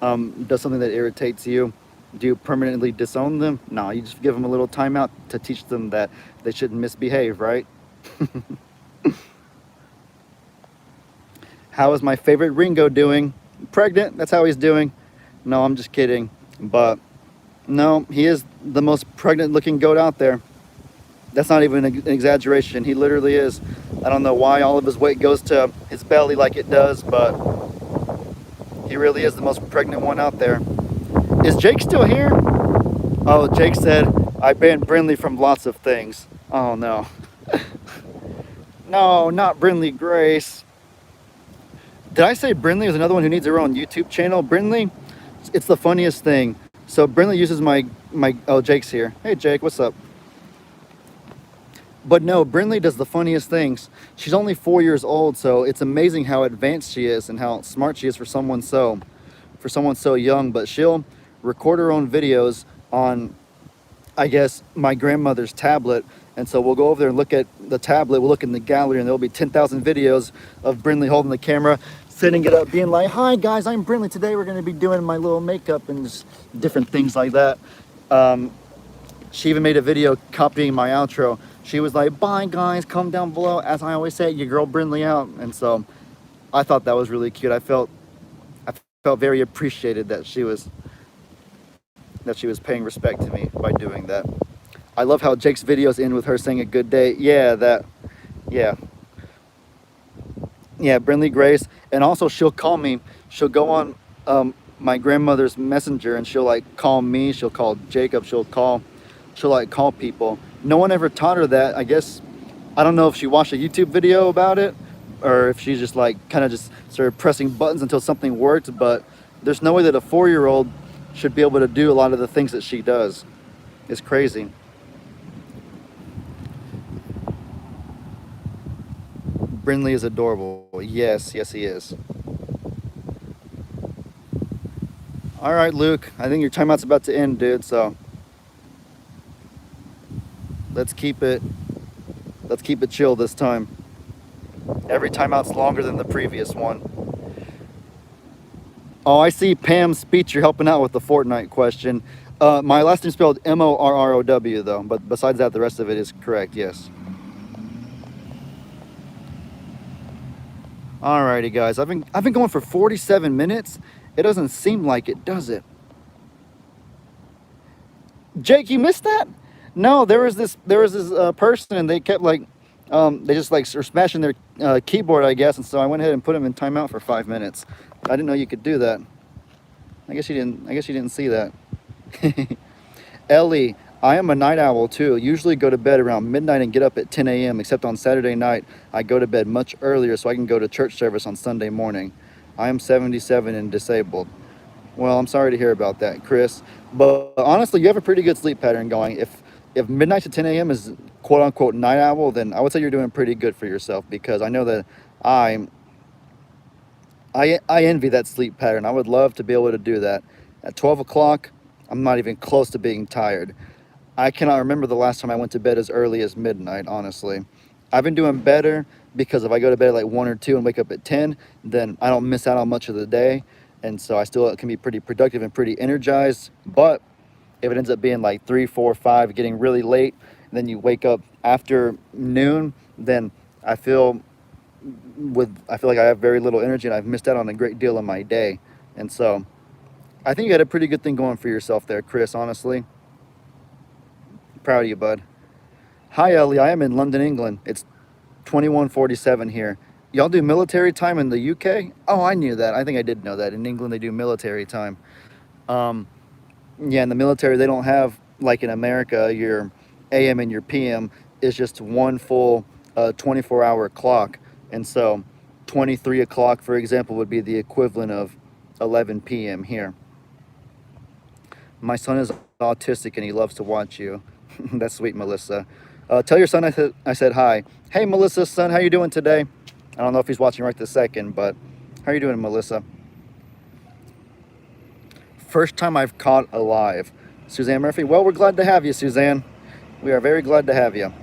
Speaker 1: does something that irritates you, do you permanently disown them? No, you just give them a little timeout to teach them that they shouldn't misbehave, right? How is my favorite Ringo doing? Pregnant, that's how he's doing. No, I'm just kidding. But no, he is the most pregnant looking goat out there. That's not even an exaggeration. He literally is. I don't know why all of his weight goes to his belly like it does, but he really is the most pregnant one out there. Is Jake still here? Oh, Jake said, I banned Brinley from lots of things. Oh no. No, not Brinley Grace. Did I say Brinley is another one who needs her own YouTube channel? Brinley, it's the funniest thing. So Brinley uses oh, Jake's here. Hey Jake, what's up? But no, Brinley does the funniest things. She's only 4 years old, so it's amazing how advanced she is and how smart she is for someone so young. But she'll record her own videos on, I guess, my grandmother's tablet. And so we'll go over there and look at the tablet. We'll look in the gallery, and there'll be 10,000 videos of Brinley holding the camera, setting it up, being like, "Hi guys, I'm Brinley. Today we're going to be doing my little makeup," and just different things like that. She even made a video copying my outro. She was like, "Bye guys, comment down below. As I always say, your girl Brinley out." And so I thought that was really cute. I felt very appreciated that she was paying respect to me by doing that. I love how Jake's videos end with her saying a good day. Yeah, yeah, Brinley Grace. And also she'll call me. She'll go on my grandmother's messenger and she'll like call me. She'll call Jacob. She'll like call people. No one ever taught her that. I guess, I don't know if she watched a YouTube video about it or if she just like kind of just started pressing buttons until something worked, but there's no way that a 4-year-old should be able to do a lot of the things that she does. It's crazy. Brinley is adorable. Yes, yes he is. All right, Luke, I think your timeout's about to end, dude, so let's keep it chill this time. Every timeout's longer than the previous one. Oh, I see Pam's speech. You're helping out with the Fortnite question. My last name spelled Morrow, though, but besides that, the rest of it is correct, yes. Alrighty, guys. I've been going for 47 minutes. It doesn't seem like it, does it? Jake, you missed that? No, there was this person, and they kept like, they just like were smashing their keyboard, I guess, and so I went ahead and put them in timeout for 5 minutes. I didn't know you could do that. I guess you didn't see that. Ellie, I am a night owl too. Usually go to bed around midnight and get up at 10 a.m. except on Saturday night I go to bed much earlier so I can go to church service on Sunday morning. I am 77 and disabled. Well, I'm sorry to hear about that, Chris. But honestly, you have a pretty good sleep pattern going. If midnight to 10 a.m. is quote unquote night owl, then I would say you're doing pretty good for yourself, because I know that I envy that sleep pattern. I would love to be able to do that. At 12 o'clock, I'm not even close to being tired. I cannot remember the last time I went to bed as early as midnight, honestly. I've been doing better because if I go to bed at like 1 or 2 and wake up at 10, then I don't miss out on much of the day. And so I still can be pretty productive and pretty energized. But if it ends up being like 3, 4, 5, getting really late, and then you wake up after noon, then I feel like I have very little energy and I've missed out on a great deal of my day. And so I think you had a pretty good thing going for yourself there, Chris, honestly. Proud of you, bud. Hi, Ellie. I am in London, England. It's 21:47 here. Y'all do military time in the UK? Oh, I knew that. I think I did know that. In England, they do military time. Yeah, in the military, they don't have, like in America, your AM and your PM is just one full 24-hour clock. And so 23 o'clock, for example, would be the equivalent of 11 p.m. here. My son is autistic and he loves to watch you. That's sweet, Melissa. Tell your son I said hi. Hey, Melissa, son, how you doing today? I don't know if he's watching right this second, but how are you doing, Melissa? first time I've caught alive. Suzanne Murphy. Well, we're glad to have you, Suzanne. We are very glad to have you.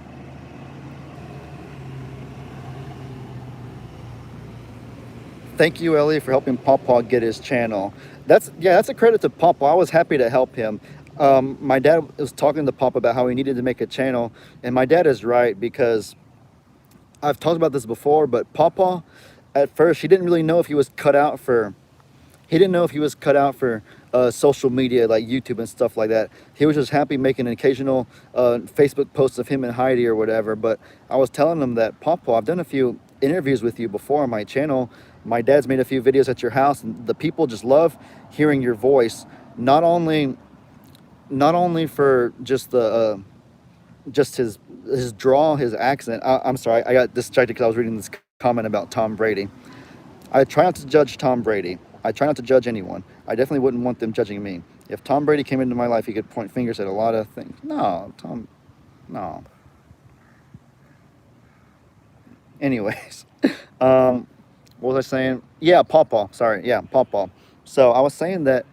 Speaker 1: Thank you, Ellie, for helping Pawpaw get his channel. That's a credit to Pawpaw. I was happy to help him. My dad was talking to Pawpaw about how he needed to make a channel, and my dad is right because I've talked about this before. But Pawpaw, at first, he didn't really know if he was cut out for. He didn't know if he was cut out for social media like YouTube and stuff like that. He was just happy making an occasional Facebook posts of him and Heidi or whatever. But I was telling him that, Pawpaw, I've done a few interviews with you before on my channel. My dad's made a few videos at your house, and the people just love hearing your voice. Not only for just the just his draw, his accent. I'm sorry, I got distracted because I was reading this comment about Tom Brady. I try not to judge Tom Brady. I try not to judge anyone. I definitely wouldn't want them judging me. If Tom Brady came into my life, he could point fingers at a lot of things. No, Tom, no. Anyways, what was I saying? Yeah, Pawpaw. Sorry, yeah, Pawpaw. So I was saying that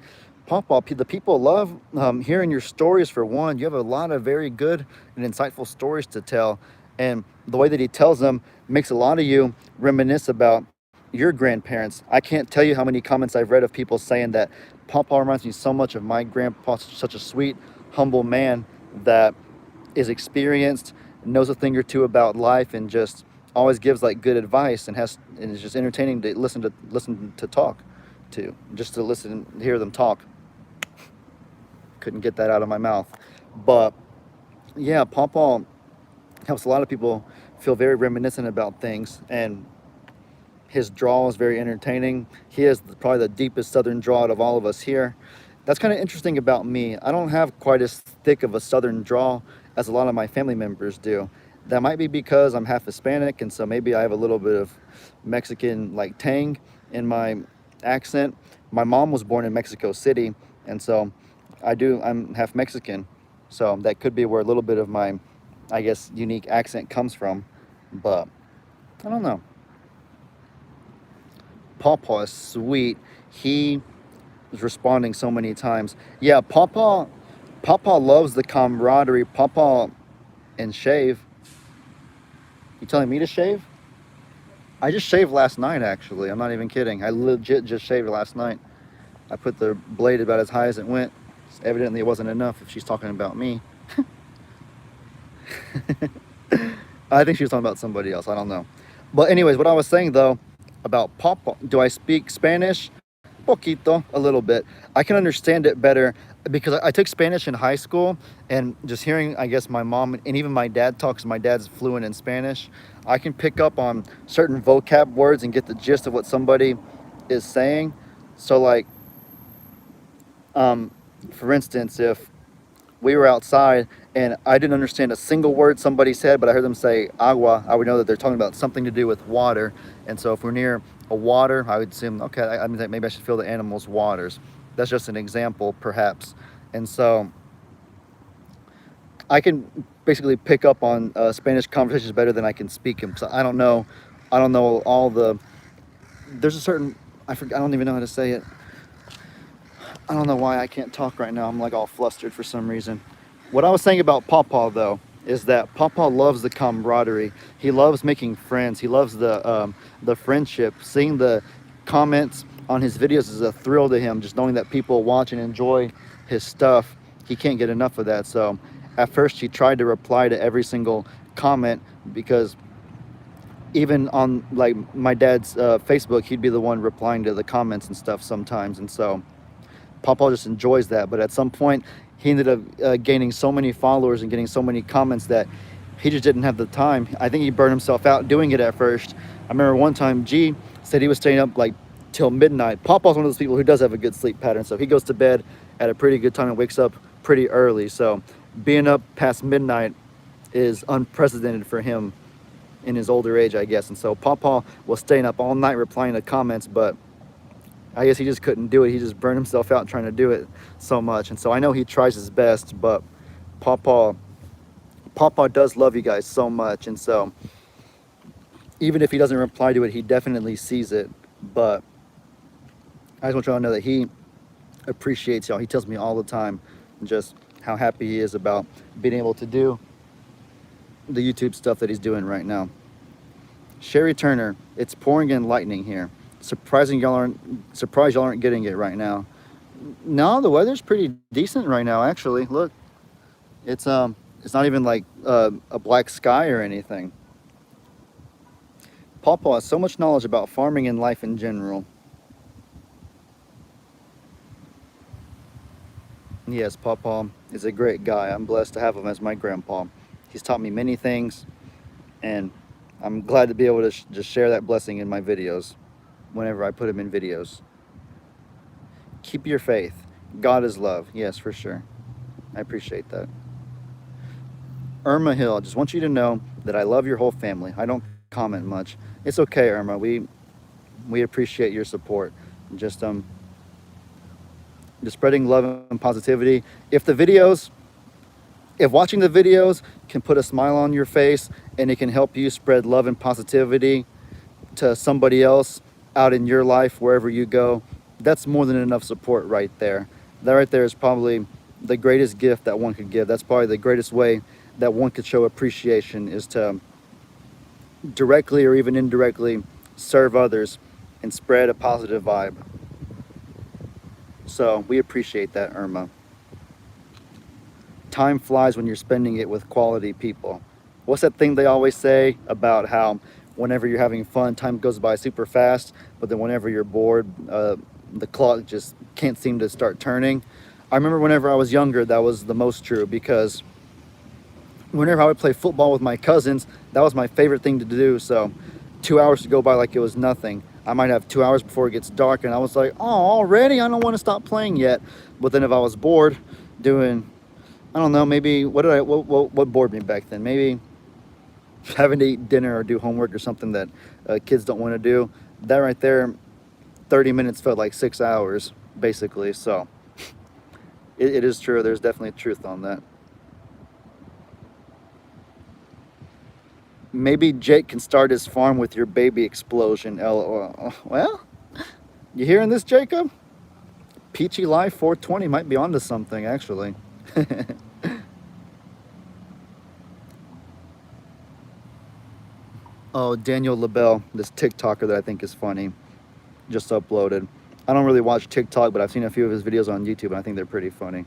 Speaker 1: Pawpaw, the people love hearing your stories. For one, you have a lot of very good and insightful stories to tell, and the way that he tells them makes a lot of you reminisce about your grandparents. I can't tell you how many comments I've read of people saying that Pawpaw reminds me so much of my grandpa, such a sweet, humble man that is experienced, knows a thing or two about life, and just always gives like good advice, and is just entertaining to listen to talk to, just to listen, hear them talk. Couldn't get that out of my mouth. But yeah, Pawpaw helps a lot of people feel very reminiscent about things, and his draw is very entertaining. He has probably the deepest southern draw out of all of us here. That's kind of interesting about me. I don't have quite as thick of a southern draw as a lot of my family members do. That might be because I'm half Hispanic, and so maybe I have a little bit of Mexican like tang in my accent. My mom was born in Mexico City, and so I'm half Mexican. So that could be where a little bit of my, I guess, unique accent comes from. But I don't know. Pawpaw is sweet. He is responding so many times. Yeah, Pawpaw loves the camaraderie. Pawpaw and shave. You telling me to shave? I just shaved last night, actually. I'm not even kidding. I legit just shaved last night. I put the blade about as high as it went. Evidently, it wasn't enough if she's talking about me. I think she was talking about somebody else. I don't know. But anyways, what I was saying, though, about Pawpaw, do I speak Spanish? Poquito, a little bit. I can understand it better because I took Spanish in high school, and just hearing, I guess, my mom and even my dad talk, because my dad's fluent in Spanish, I can pick up on certain vocab words and get the gist of what somebody is saying. So, like, for instance, if we were outside and I didn't understand a single word somebody said, but I heard them say agua, I would know that they're talking about something to do with water. And so if we're near a water, I would assume, okay, I mean, maybe I should feel the animal's waters. That's just an example, perhaps. And so I can basically pick up on Spanish conversations better than I can speak them. So I don't know all the, there's a certain, I don't even know how to say it. I don't know why I can't talk right now. I'm like all flustered for some reason. What I was saying about Pawpaw, though, is that Pawpaw loves the camaraderie. He loves making friends. He loves the friendship. Seeing the comments on his videos is a thrill to him. Just knowing that people watch and enjoy his stuff, he can't get enough of that. So at first he tried to reply to every single comment, because even on like my dad's Facebook, he'd be the one replying to the comments and stuff sometimes. And so Pawpaw just enjoys that. But at some point, he ended up gaining so many followers and getting so many comments that he just didn't have the time. I think he burned himself out doing it at first. I remember one time G said he was staying up like till midnight. Pawpaw's one of those people who does have a good sleep pattern, so he goes to bed at a pretty good time and wakes up pretty early. So being up past midnight is unprecedented for him in his older age, I guess. And so Pawpaw was staying up all night replying to comments, but I guess he just couldn't do it. He just burned himself out trying to do it so much. And so I know he tries his best, but Pawpaw does love you guys so much. And so even if he doesn't reply to it, he definitely sees it. But I just want you all to know that he appreciates y'all. He tells me all the time just how happy he is about being able to do the YouTube stuff that he's doing right now. Sherry Turner, it's pouring in lightning here. Surprised y'all aren't getting it right now. No, the weather's pretty decent right now, actually. Look, it's not even like a black sky or anything. Pawpaw has so much knowledge about farming and life in general. Yes, Pawpaw is a great guy. I'm blessed to have him as my grandpa. He's taught me many things, and I'm glad to be able to just share that blessing in my videos whenever I put him in videos. Keep your faith. God is love. Yes, for sure. I appreciate that. Irma Hill, I just want you to know that I love your whole family. I don't comment much. It's okay, Irma. We appreciate your support. Just just spreading love and positivity. If watching the videos can put a smile on your face and it can help you spread love and positivity to somebody else out in your life, wherever you go, that's more than enough support right there. That right there is probably the greatest gift that one could give. That's probably the greatest way that one could show appreciation, is to directly or even indirectly serve others and spread a positive vibe. So we appreciate that, Irma. Time flies when you're spending it with quality people. What's that thing they always say about how whenever you're having fun, time goes by super fast, but then whenever you're bored, the clock just can't seem to start turning? I remember whenever I was younger, that was the most true, because whenever I would play football with my cousins, that was my favorite thing to do. So 2 hours would go by like it was nothing. I might have 2 hours before it gets dark, and I was like, oh, already? I don't want to stop playing yet. But then if I was bored doing, I don't know, maybe, what bored me back then? Maybe having to eat dinner or do homework or something that kids don't want to do. That right there, 30 minutes felt like 6 hours, basically. So it is true. There's definitely truth on that. Maybe Jake can start his farm with your baby explosion, LOL. Well, you hearing this, Jacob? Peachy Life 420 might be onto something, actually. Oh, Daniel LaBelle, this TikToker that I think is funny, just uploaded. I don't really watch TikTok, but I've seen a few of his videos on YouTube, and I think they're pretty funny.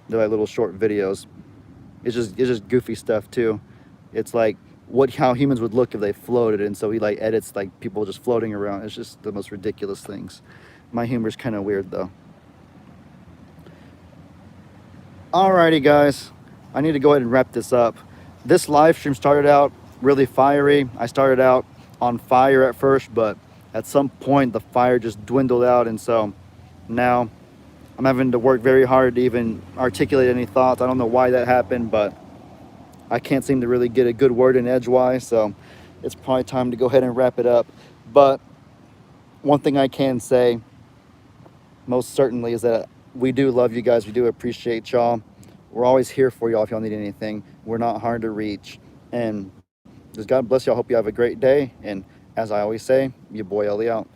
Speaker 1: They're like little short videos. It's just goofy stuff too. It's like how humans would look if they floated, and so he like edits like people just floating around. It's just the most ridiculous things. My humor's kind of weird though. Alrighty, guys, I need to go ahead and wrap this up. This live stream started out really fiery. I started out on fire at first, but at some point the fire just dwindled out, and so now I'm having to work very hard to even articulate any thoughts. I don't know why that happened, but I can't seem to really get a good word in edgewise, so it's probably time to go ahead and wrap it up. But one thing I can say most certainly is that we do love you guys. We do appreciate y'all. We're always here for y'all if y'all need anything. We're not hard to reach. And just God bless y'all. Hope you have a great day. And as I always say, your boy Ellie out.